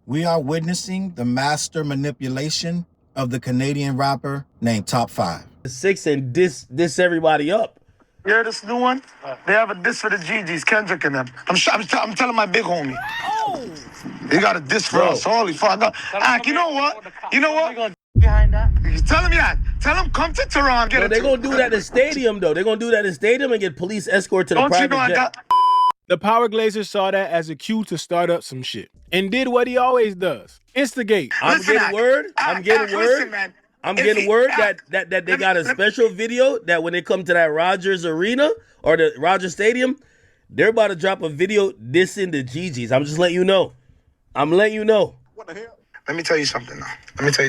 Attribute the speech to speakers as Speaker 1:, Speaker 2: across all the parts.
Speaker 1: We are witnessing the master manipulation of the Canadian rapper named Top5.
Speaker 2: 6 and diss everybody up.
Speaker 3: You hear this new one? They have a diss for the GGs, Kendrick and them. I'm telling my big homie. Oh! He got a diss for us. Holy fuck. You know what? You know what? Behind that. Tell him that. Tell him come to Toronto.
Speaker 2: No, they're going to do that in stadium, though. They're going to do that in stadium and get police escort to the private jet.
Speaker 4: The Power Glazer saw that as a cue to start up some shit and did what he always does: instigate.
Speaker 2: I'm getting word that they got a special video that when they come to that Rogers Arena or the Rogers Stadium, they're about to drop a video dissing the GGs. I'm just letting you know. I'm letting you know.
Speaker 3: What the hell? Let me tell you something now.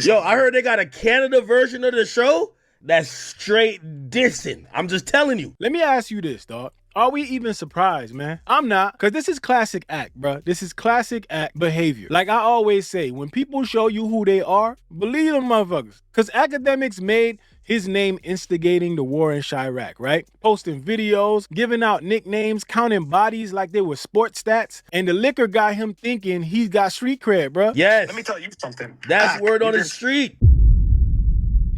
Speaker 2: Yo, I heard they got a Canada version of the show that's straight dissing. I'm just telling you.
Speaker 4: Let me ask you this, dog. Are we even surprised, man? I'm not, because this is classic act, bro. This is classic act behavior. Like I always say, when people show you who they are, believe them motherfuckers. Because academics made his name instigating the war in Chirac, right? Posting videos, giving out nicknames, counting bodies like they were sports stats. And the liquor got him thinking he's got street cred, bro.
Speaker 2: Yes.
Speaker 3: Let me tell you something.
Speaker 2: That's word on the street.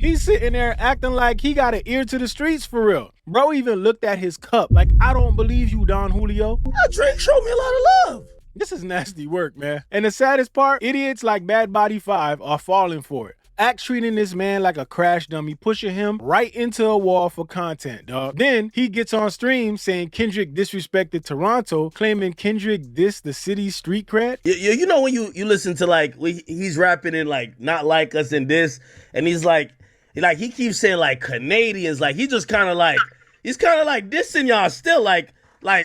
Speaker 4: He's sitting there acting like he got an ear to the streets for real. Bro even looked at his cup like, I don't believe you, Don Julio.
Speaker 2: Drake showed me a lot of love.
Speaker 4: This is nasty work, man. And the saddest part, idiots like Bad Body 5 are falling for it. Act treating this man like a crash dummy, pushing him right into a wall for content, dog. Then he gets on stream saying Kendrick disrespected Toronto, claiming Kendrick dissed the city's street cred.
Speaker 2: You know when you listen to like, he's rapping in like, not like us in this, and he's like he keeps saying like Canadians, like he just kind of like, he's kind of like dissing y'all still, like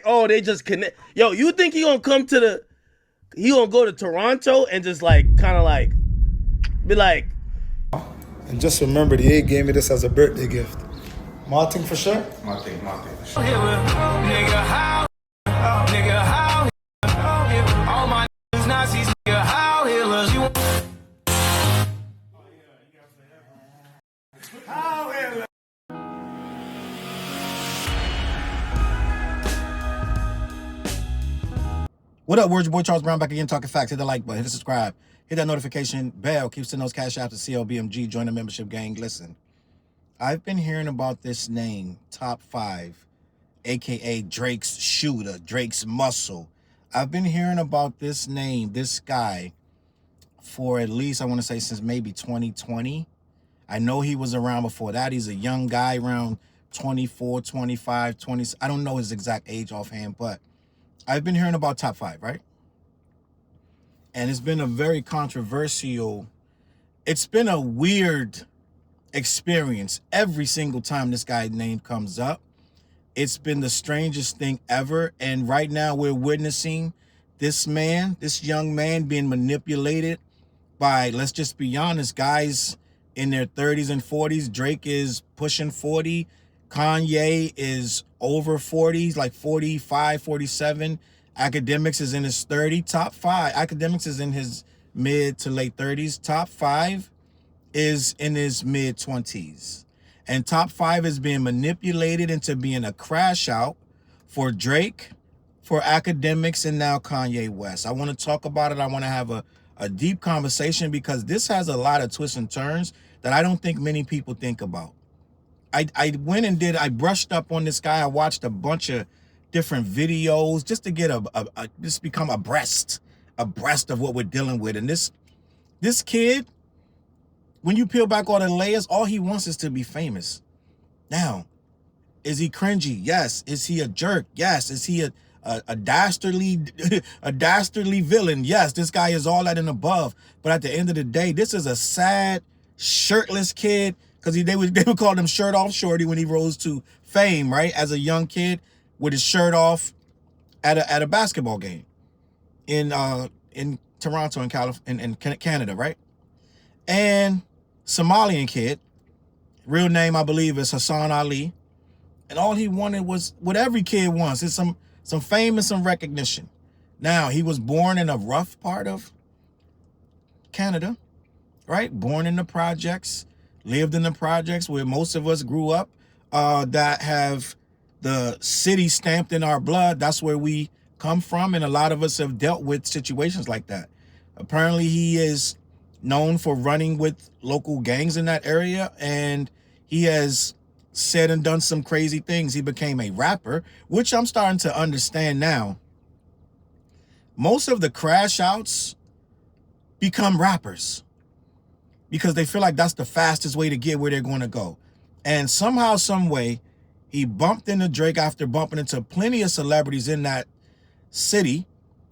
Speaker 2: oh, they just connect. Yo, you think he gonna come to he gonna go to Toronto and just like kind of like be like.
Speaker 5: And just remember, the 8 gave me this as a birthday gift. Martin for sure?
Speaker 6: Martin for sure.
Speaker 7: All my Nazis, how healers you.
Speaker 1: What up, words? Your boy Charles Brown back again, talking facts. Hit the like button, hit the subscribe, hit that notification bell. Keep sending those Cashapp to CLBMG. Join the membership gang. Listen, I've been hearing about this name, Top5, aka Drake's shooter, Drake's muscle. I've been hearing about this name, this guy, for at least, I want to say, since maybe 2020. I know he was around before that. He's a young guy, around 24, 25, 20. I don't know his exact age offhand, but I've been hearing about Top5, right? And it's been a very controversial, it's been a weird experience every single time this guy's name comes up. It's been the strangest thing ever. And right now we're witnessing this man, this young man being manipulated by, let's just be honest, guys in their 30s and 40s. Drake is pushing 40. Kanye is over 40s, like 45, 47. Academics is in his 30. Top5, Academics is in his mid to late 30s. Top5 is in his mid 20s. And Top5 is being manipulated into being a crash out for Drake, for Academics, and now Kanye West. I want to talk about it. I want to have a deep conversation because this has a lot of twists and turns that I don't think many people think about. I went and I brushed up on this guy. I watched a bunch of different videos just to get just become abreast of what we're dealing with. And this kid, when you peel back all the layers, all he wants is to be famous. Now, is he cringy? Yes. Is he a jerk? Yes. Is he a dastardly villain? Yes. This guy is all that and above. But at the end of the day, this is a sad, shirtless kid. Because they would call him Shirt Off Shorty when he rose to fame, right? As a young kid with his shirt off at a basketball game in Toronto, in Canada, right? And Somalian kid, real name I believe is Hassan Ali, and all he wanted was what every kid wants: is some fame and some recognition. Now he was born in a rough part of Canada, right? Born in the projects. Lived in the projects where most of us grew up, that have the city stamped in our blood. That's where we come from, and a lot of us have dealt with situations like that. Apparently, he is known for running with local gangs in that area, and he has said and done some crazy things. He became a rapper, which I'm starting to understand now. Most of the crash outs become rappers because they feel like that's the fastest way to get where they're going to go. And somehow, some way, he bumped into Drake after bumping into plenty of celebrities in that city.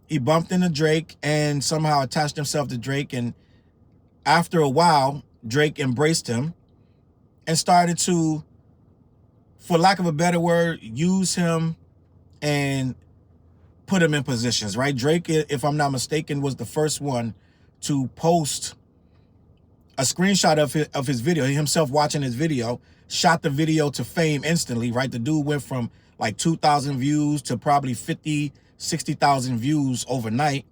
Speaker 1: He bumped into Drake and somehow attached himself to Drake. And after a while, Drake embraced him and started to, for lack of a better word, use him and put him in positions, right? Drake, if I'm not mistaken, was the first one to post a screenshot of his video, himself watching his video, shot the video to fame instantly, right? The dude went from like 2,000 views to probably 50, 60,000 views overnight,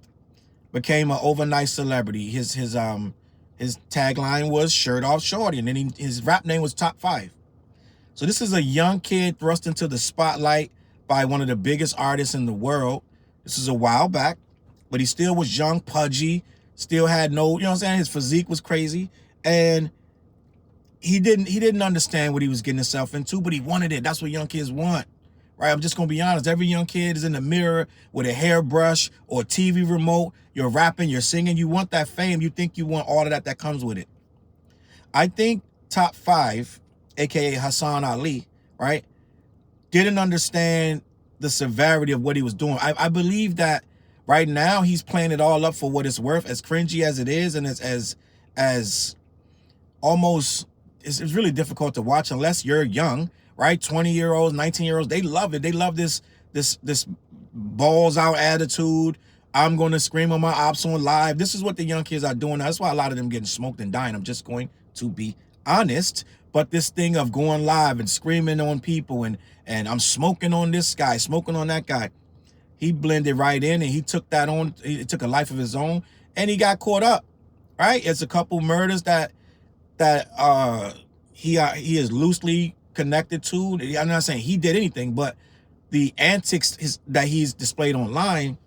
Speaker 1: became an overnight celebrity. His tagline was "Shirt Off Shorty," and then his rap name was Top5. So this is a young kid thrust into the spotlight by one of the biggest artists in the world. This is a while back, but he still was young, pudgy, still had no, you know what I'm saying? His physique was crazy, and he didn't understand what he was getting himself into, but he wanted it. That's what young kids want, right? I'm just gonna be honest. Every young kid is in the mirror with a hairbrush or a TV remote. You're rapping, you're singing. You want that fame. You think you want all of that comes with it. I think Top5, aka Hassan Ali, right, didn't understand the severity of what he was doing. I believe that right now he's playing it all up for what it's worth, as cringy as it is, and as almost, it's really difficult to watch unless you're young, right? 20-year-olds, 19-year-olds, they love it. They love this balls out attitude. I'm going to scream on my ops on live. This is what the young kids are doing. That's why a lot of them getting smoked and dying. I'm just going to be honest. But this thing of going live and screaming on people and I'm smoking on this guy, smoking on that guy, he blended right in and he took that on. He took a life of his own and he got caught up, right? It's a couple murders that he is loosely connected to. I'm not saying he did anything, but the antics that he's displayed online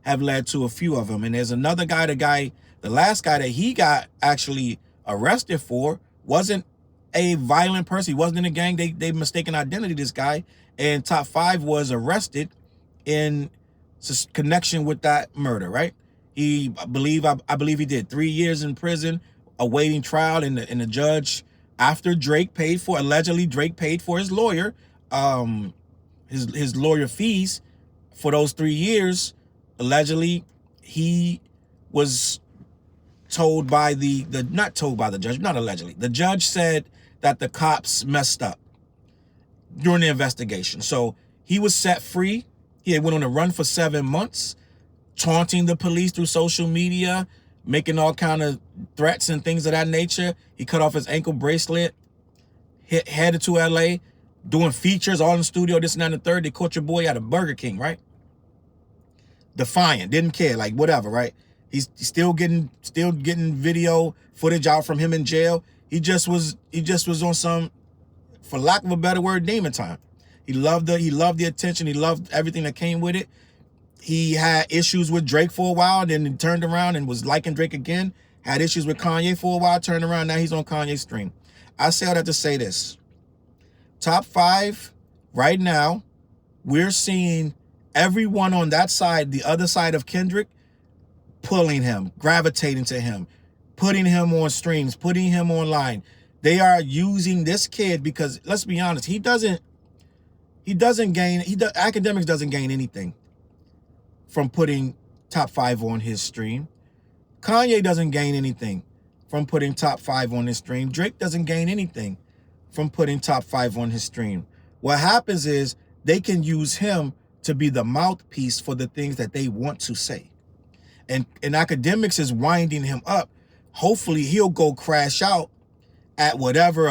Speaker 1: have led to a few of them. And there's another guy, the last guy that he got actually arrested for wasn't a violent person. He wasn't in a gang. They mistaken identity, this guy. And Top5 was arrested in connection with that murder, right? I believe he did 3 years in prison awaiting trial, and the judge, after allegedly Drake paid for his lawyer, his lawyer fees for those 3 years, allegedly he was told by not told by the judge, not allegedly. The judge said that the cops messed up during the investigation. So he was set free. He had went on a run for 7 months, taunting the police through social media, making all kind of threats and things of that nature. He cut off his ankle bracelet, headed to LA, doing features all in the studio, this and that and the third. They caught your boy at a Burger King, right? Defiant, didn't care, like whatever, right? He's still getting video footage out from him in jail. He just was on some, for lack of a better word, demon time. He loved the attention. He loved everything that came with it. He had issues with Drake for a while, then he turned around and was liking Drake again. Had issues with Kanye for a while, turned around. Now he's on Kanye's stream. I say all that to say this. Top5, right now, we're seeing everyone on that side, the other side of Kendrick, pulling him, gravitating to him, putting him on streams, putting him online. They are using this kid because, let's be honest, Academics doesn't gain anything from putting Top5 on his stream. Kanye doesn't gain anything from putting Top5 on his stream. Drake doesn't gain anything from putting Top5 on his stream. What happens is they can use him to be the mouthpiece for the things that they want to say. And Academics is winding him up. Hopefully he'll go crash out at whatever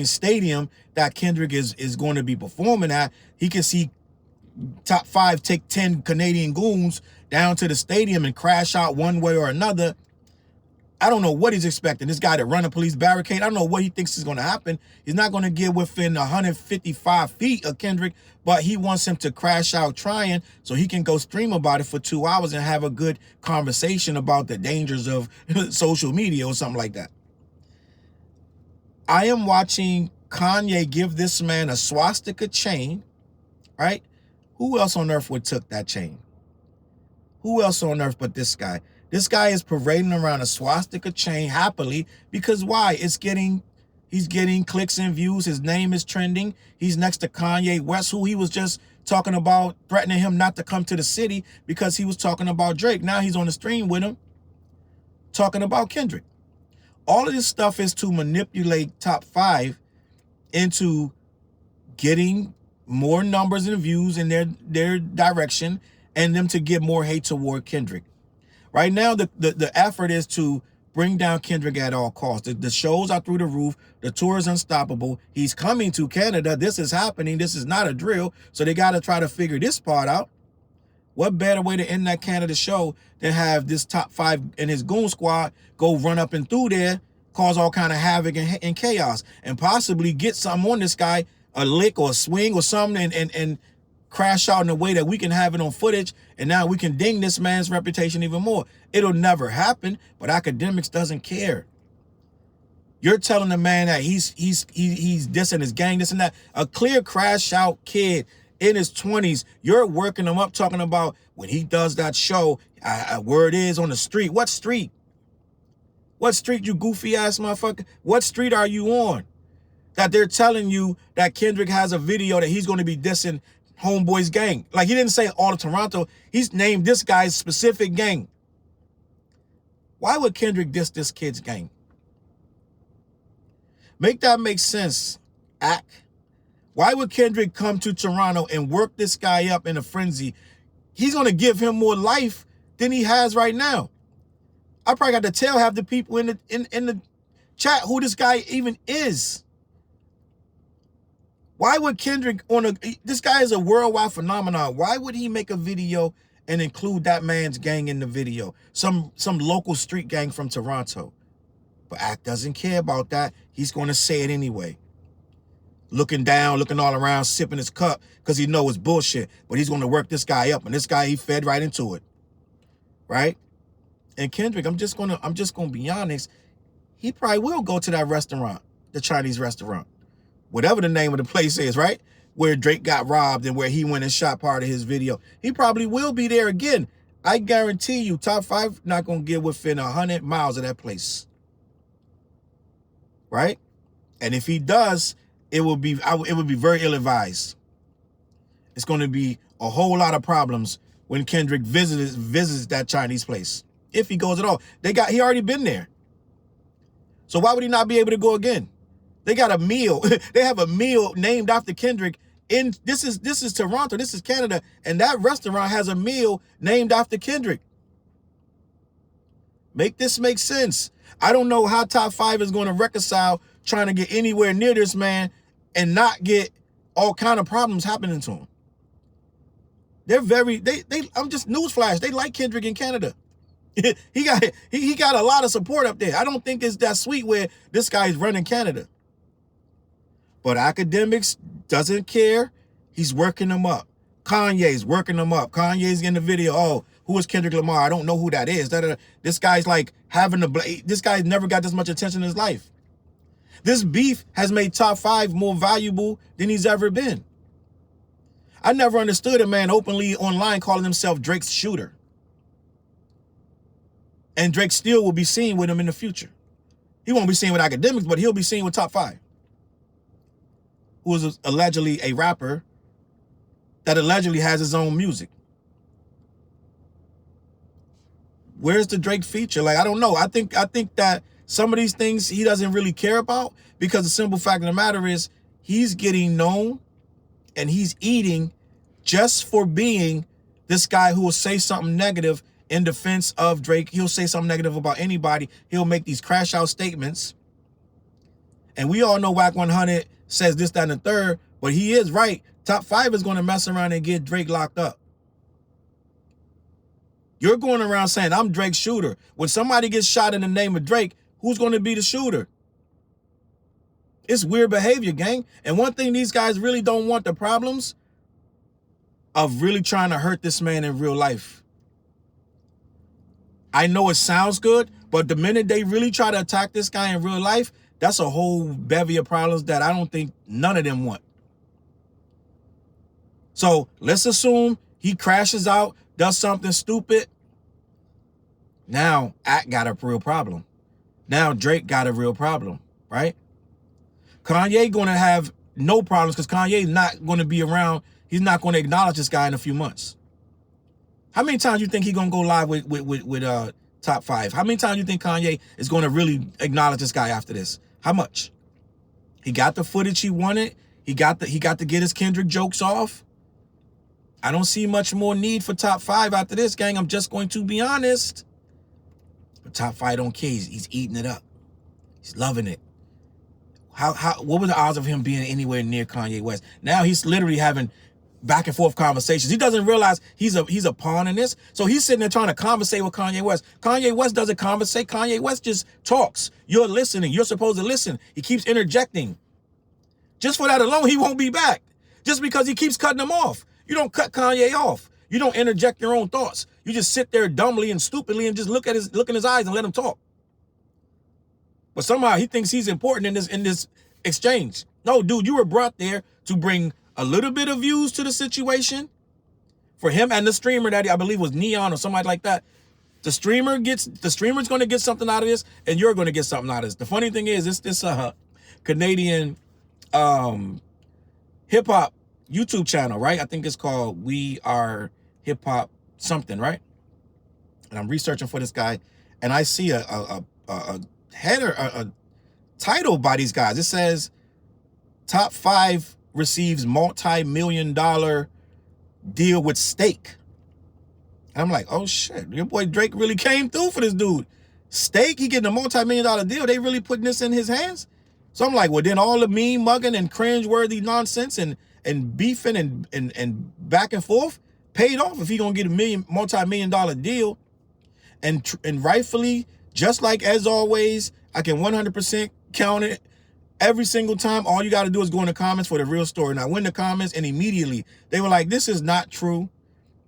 Speaker 1: stadium that Kendrick is going to be performing at. He can see Top5 take 10 Canadian goons down to the stadium and crash out one way or another, I don't know what he's expecting. This guy to run a police barricade. I don't know what he thinks is going to happen. He's not going to get within 155 feet of Kendrick, but he wants him to crash out trying so he can go stream about it for 2 hours and have a good conversation about the dangers of social media or something like that. I am watching Kanye give this man a swastika chain, right? Who else on earth would took that chain? Who else on earth but this guy? This guy is parading around a swastika chain happily because why? He's getting clicks and views. His name is trending. He's next to Kanye West, who he was just talking about, threatening him not to come to the city because he was talking about Drake. Now he's on the stream with him, talking about Kendrick. All of this stuff is to manipulate Top 5 into getting more numbers and views in their direction and them to get more hate toward Kendrick. Right now, the effort is to bring down Kendrick at all costs. The shows are through the roof. The tour is unstoppable. He's coming to Canada. This is happening. This is not a drill. So they got to try to figure this part out. What better way to end that Canada show than have this Top 5 and his goon squad go run up and through there, cause all kind of havoc and chaos, and possibly get something on this guy, a lick or a swing or something, and crash out in a way that we can have it on footage, and now we can ding this man's reputation even more. It'll never happen, but academics doesn't care. You're telling the man that he's dissing his gang, this and that. A clear crash out kid in his 20s, you're working him up, talking about when he does that show, word is on the street. What street? What street, you goofy ass motherfucker? What street are you on? That they're telling you that Kendrick has a video that he's going to be dissing Homeboy's gang. Like, he didn't say all of Toronto. He's named this guy's specific gang. Why would Kendrick diss this kid's gang? Make that make sense, Ack. Why would Kendrick come to Toronto and work this guy up in a frenzy? He's going to give him more life than he has right now. I probably got to tell half the people in the chat who this guy even is. Why would Kendrick this guy is a worldwide phenomenon. Why would he make a video and include that man's gang in the video? Some local street gang from Toronto. But Ack doesn't care about that. He's going to say it anyway. Looking down, looking all around, sipping his cup because he knows it's bullshit. But he's going to work this guy up, and this guy, he fed right into it. Right? And Kendrick, I'm just gonna be honest, he probably will go to that restaurant, the Chinese restaurant. Whatever the name of the place is, right? Where Drake got robbed and where he went and shot part of his video. He probably will be there again. I guarantee you, Top 5 not going to get within 100 miles of that place. Right? And if he does, it would be very ill-advised. It's going to be a whole lot of problems when Kendrick visits that Chinese place. If he goes at all. He already been there. So why would he not be able to go again? They got a meal. They have a meal named after Kendrick. This is Toronto. This is Canada. And that restaurant has a meal named after Kendrick. Make this make sense. I don't know how Top 5 is going to reconcile trying to get anywhere near this man and not get all kind of problems happening to him. I'm just newsflash. They like Kendrick in Canada. he got a lot of support up there. I don't think it's that sweet where this guy is running Canada. But academics doesn't care. He's working them up. Kanye's working them up. Kanye's in the video. Oh, who is Kendrick Lamar? I don't know who that is. This guy's like this guy's never got this much attention in his life. This beef has made Top 5 more valuable than he's ever been. I never understood a man openly online calling himself Drake's shooter. And Drake still will be seen with him in the future. He won't be seen with academics, but he'll be seen with Top 5. Who is allegedly a rapper that allegedly has his own music. Where's the Drake feature? Like, I don't know. I think that some of these things he doesn't really care about because the simple fact of the matter is he's getting known and he's eating just for being this guy who will say something negative in defense of Drake. He'll say something negative about anybody. He'll make these crash out statements. And we all know Wack 100 says this, that, and the third, but he is right. Top 5 is going to mess around and get Drake locked up. You're going around saying, I'm Drake's shooter. When somebody gets shot in the name of Drake, who's going to be the shooter? It's weird behavior, gang. And one thing these guys really don't want the problems of really trying to hurt this man in real life. I know it sounds good, but the minute they really try to attack this guy in real life, that's a whole bevy of problems that I don't think none of them want. So let's assume he crashes out, does something stupid. Now Act got a real problem. Now Drake got a real problem, right? Kanye gonna have no problems because Kanye's not gonna be around. He's not gonna acknowledge this guy in a few months. How many times you think he's gonna go live with Top 5? How many times you think Kanye is gonna really acknowledge this guy after this? How much? He got the footage he wanted. He got to get his Kendrick jokes off. I don't see much more need for Top 5 after this, gang. I'm just going to be honest. But Top 5 don't care. He's eating it up. He's loving it. What were the odds of him being anywhere near Kanye West? Now he's literally having back and forth conversations. He doesn't realize he's a pawn in this. So he's sitting there trying to conversate with Kanye West. Kanye West doesn't conversate. Kanye West just talks. You're listening. You're supposed to listen. He keeps interjecting. Just for that alone, he won't be back. Just because he keeps cutting him off. You don't cut Kanye off. You don't interject your own thoughts. You just sit there dumbly and stupidly and just look in his eyes and let him talk. But somehow he thinks he's important in this exchange. No, dude, you were brought there to bring a little bit of views to the situation for him and the streamer that I believe was Neon or somebody like that. The streamer's going to get something out of this, and you're going to get something out of this. The funny thing is, it's this Canadian hip hop YouTube channel, right? I think it's called We Are Hip Hop something, right? And I'm researching for this guy, and I see a header, a title by these guys. It says Top 5 receives multi-million-dollar deal with Stake. And I'm like, oh shit, your boy Drake really came through for this dude. Stake, he getting a multi-million-dollar deal. They really putting this in his hands? So I'm like, well, then all the meme mugging and cringe-worthy nonsense and beefing and back and forth paid off if he gonna get a multi-million-dollar deal. And rightfully, just like as always, I can 100% count it. Every single time, all you got to do is go in the comments for the real story. And I went in the comments and immediately they were like, this is not true.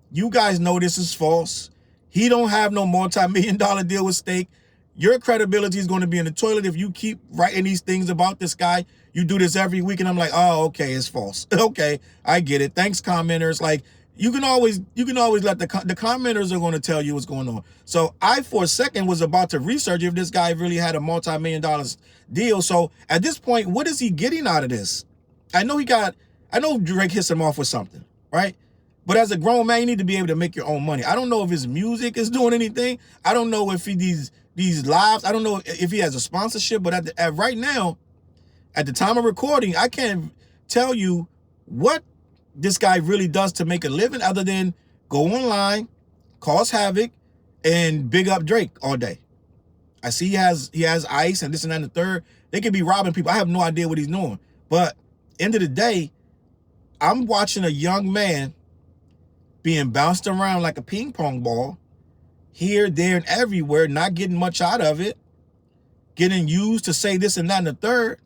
Speaker 1: You guys know this is false. He don't have no multi-million-dollar deal with Stake. Your credibility is going to be in the toilet if you keep writing these things about this guy. You do this every week and I'm like, oh, okay, it's false. Okay, I get it. Thanks, commenters. Like, you can always let the commenters are going to tell you what's going on. So I, for a second, was about to research if this guy really had a multi-million-dollar deal. So at this point, what is he getting out of this? I know Drake hits him off with something, right? But as a grown man, you need to be able to make your own money. I don't know if his music is doing anything. I don't know if these lives, I don't know if he has a sponsorship, but at right now, at the time of recording, I can't tell you what this guy really does to make a living other than go online, cause havoc, and big up Drake all day. I see he has ice and this and that and the third. They could be robbing people. I have no idea what he's doing. But end of the day, I'm watching a young man being bounced around like a ping pong ball, here, there, and everywhere, not getting much out of it, getting used to say this and that and the third.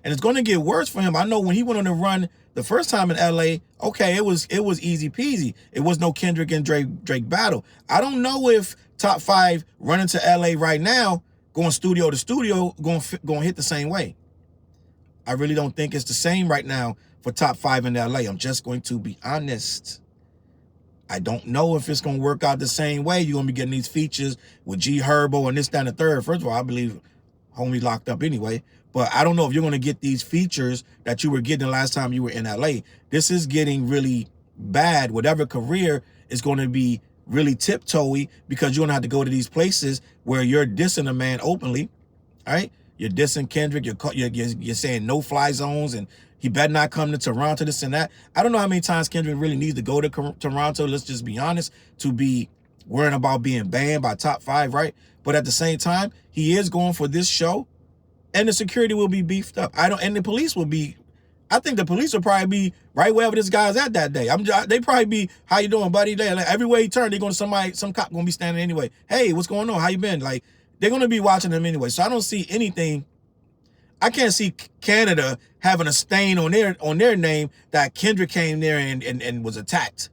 Speaker 1: And it's going to get worse for him. I know when he went on the run the first time in LA, okay, it was easy peasy. It was no Kendrick and Drake battle. I don't know if Top 5 running to LA right now, going studio to studio, going to hit the same way. I really don't think it's the same right now for Top 5 in LA. I'm just going to be honest. I don't know if it's going to work out the same way. You're going to be getting these features with G Herbo and this, that, and the third. First of all, I believe homie locked up anyway. But I don't know if you're going to get these features that you were getting the last time you were in LA. This is getting really bad. Whatever career is going to be really tiptoey because you're going to have to go to these places where you're dissing a man openly, all right? You're dissing Kendrick. You're saying no-fly zones and he better not come to Toronto, this and that. I don't know how many times Kendrick really needs to go to Toronto, let's just be honest, to be worrying about being banned by Top 5, right? But at the same time, he is going for this show. And the security will be beefed up. And the police will be I think the police will probably be right wherever this guy's at that day. They probably be, how you doing, buddy? Like, everywhere he turn, they're going to some cop going to be standing anyway. Hey, what's going on? How you been? Like, they're going to be watching him anyway. So I don't see anything. I can't see Canada having a stain on their name that Kendrick came there and was attacked.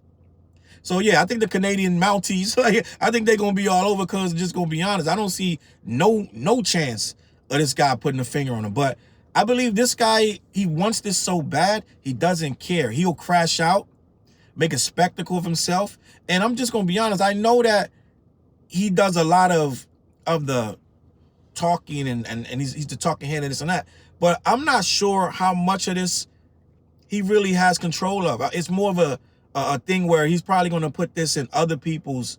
Speaker 1: So yeah, I think the Canadian Mounties, like, I think they're gonna be all over, cause just gonna be honest, I don't see no chance of this guy putting a finger on him. But I believe this guy, he wants this so bad, he doesn't care. He'll crash out, make a spectacle of himself. And I'm just gonna be honest, I know that he does a lot of the talking and he's the talking head and this and that. But I'm not sure how much of this he really has control of. It's more of a thing where he's probably going to put this in other people's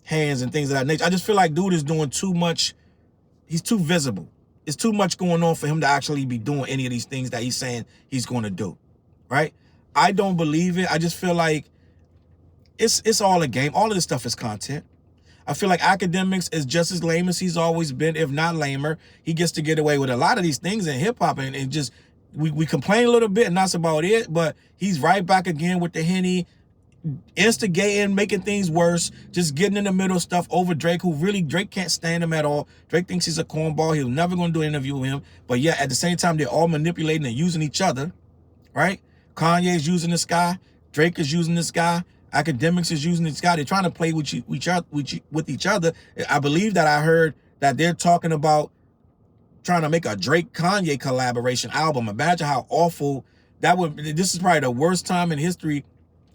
Speaker 1: hands and things of that nature. I just feel like dude is doing too much. He's too visible. It's too much going on for him to actually be doing any of these things that he's saying he's going to do, right? I don't believe it. I just feel like it's all a game. All of this stuff is content. I feel like Academics is just as lame as he's always been, if not lamer. He gets to get away with a lot of these things in hip-hop, and just we complain a little bit, and that's about it. But he's right back again with the Henny, instigating, making things worse, just getting in the middle of stuff over Drake, who really, Drake can't stand him at all. Drake thinks he's a cornball. He's never going to do an interview with him. But yeah, at the same time, they're all manipulating and using each other, right? Kanye's using this guy. Drake is using this guy. Academics is using this guy. They're trying to play with each other. I believe that I heard that they're talking about trying to make a Drake-Kanye collaboration album. Imagine how awful that would be. This is probably the worst time in history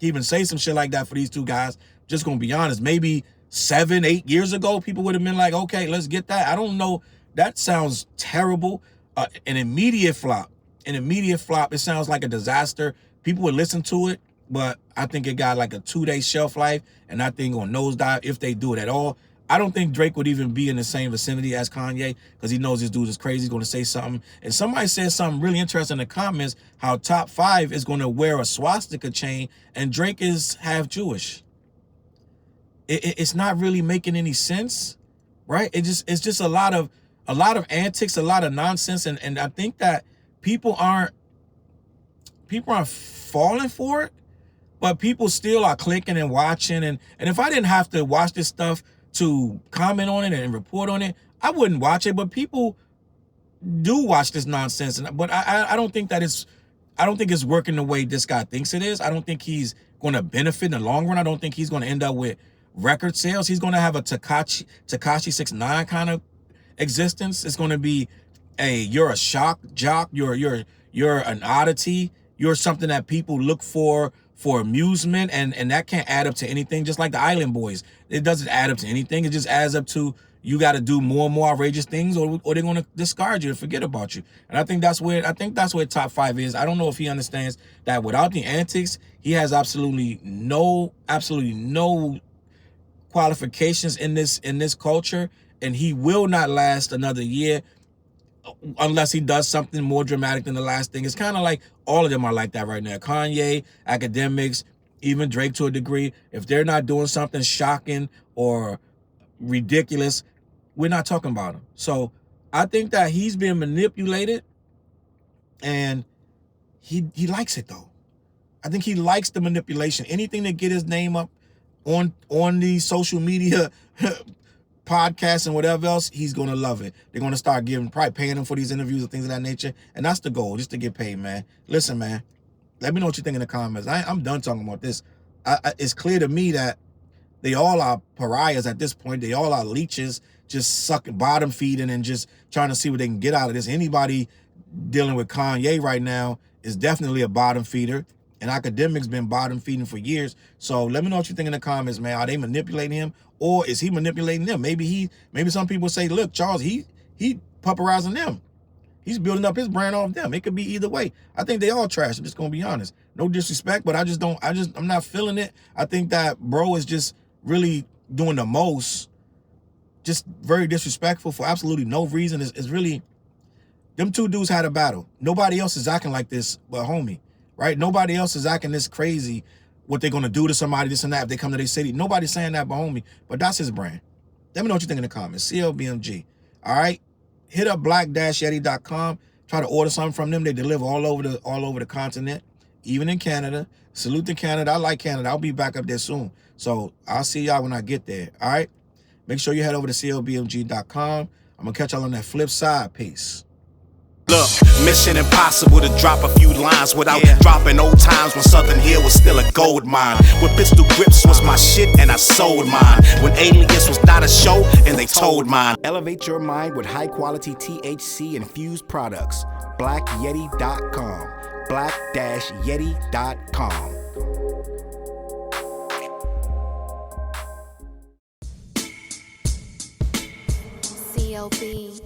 Speaker 1: to even say some shit like that for these two guys. Just gonna be honest, maybe 7-8 years ago, people would have been like, okay, let's get that. I don't know. That sounds terrible. An immediate flop. It sounds like a disaster. People would listen to it, but I think it got like a 2-day shelf life, and that thing gonna nosedive if they do it at all. I don't think Drake would even be in the same vicinity as Kanye, because he knows this dude is crazy. He's going to say something. And somebody said something really interesting in the comments, how Top 5 is going to wear a swastika chain, and Drake is half Jewish. It's not really making any sense, right? It's just a lot of antics, a lot of nonsense, and I think that people aren't falling for it, but people still are clicking and watching. And if I didn't have to watch this stuff to comment on it and report on it, I wouldn't watch it. But people do watch this nonsense, but I don't think that I don't think it's working the way this guy thinks it is. I don't think he's going to benefit in the long run. I don't think he's going to end up with record sales. He's going to have a Tekashi 6ix9ine kind of existence. It's going to be you're a shock jock, you're an oddity, you're something that people look for amusement, and that can't add up to anything. Just like the Island Boys, it doesn't add up to anything. It just adds up to you got to do more and more outrageous things, or they're going to discard you and forget about you. And I think that's where Top 5 is. I don't know if he understands that without the antics, he has absolutely no qualifications in this culture, and he will not last another year unless he does something more dramatic than the last thing. It's kind of like all of them are like that right now. Kanye, Academics, even Drake to a degree. If they're not doing something shocking or ridiculous, we're not talking about him. So I think that he's being manipulated, and he likes it though. I think he likes the manipulation. Anything to get his name up on the social media podcasts and whatever else, he's gonna love it. They're gonna start probably paying him for these interviews and things of that nature, and that's the goal, just to get paid, man. Listen, man, let me know what you think in the comments. I'm done talking about this. It's clear to me that they all are pariahs at this point. They all are leeches, just sucking, bottom feeding, and just trying to see what they can get out of this. Anybody dealing with Kanye right now is definitely a bottom feeder, and Academics been bottom feeding for years. So let me know what you think in the comments, man. Are they manipulating him, or is he manipulating them? Maybe some people say, look, Challz, he pupperizing them. He's building up his brand off them. It could be either way. I think they all trash. I'm just gonna be honest. No disrespect, but I'm not feeling it. I think that bro is just really doing the most, just very disrespectful for absolutely no reason. It's really, them two dudes had a battle. Nobody else is acting like this but homie, right? Nobody else is acting this crazy, what they're gonna do to somebody, this and that, if they come to their city. Nobody's saying that but homie, but that's his brand. Let me know what you think in the comments. CLBMG. All right? Hit up black-yeti.com. try to order something from them. They deliver all over the continent, even in Canada. Salute to Canada. I like Canada. I'll be back up there soon. So I'll see y'all when I get there. All right. Make sure you head over to CLBMG.com. I'm gonna catch y'all on that flip side. Peace.
Speaker 6: Look, mission impossible to drop a few lines without dropping old times when Southern Hill was still a gold mine. When pistol grips was my shit and I sold mine. When Alias was not a show and they told mine. Elevate your mind with high quality THC infused products. BlackYeti.com. Black-Yeti.com.
Speaker 8: CLB.